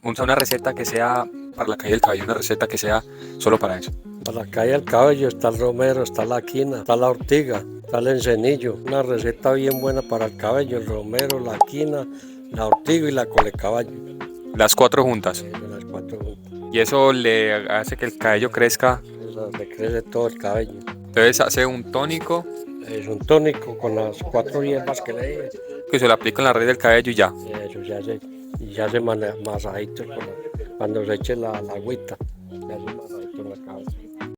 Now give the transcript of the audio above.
Una receta que sea para la caída del cabello, una receta que sea solo para eso. Para la caída del cabello está el romero, está la quina, está la ortiga, está el encenillo. Una receta bien buena para el cabello, el romero, la quina, la ortiga y la colecaballo. Las cuatro juntas. De las cuatro juntas. Y eso le hace que el cabello crezca. Eso le crece todo el cabello. Entonces hace un tónico Es un tónico con las cuatro hierbas que le dije. que se lo aplica en la raíz del cabello y ya. Eso ya se masajito cuando se eche la agüita.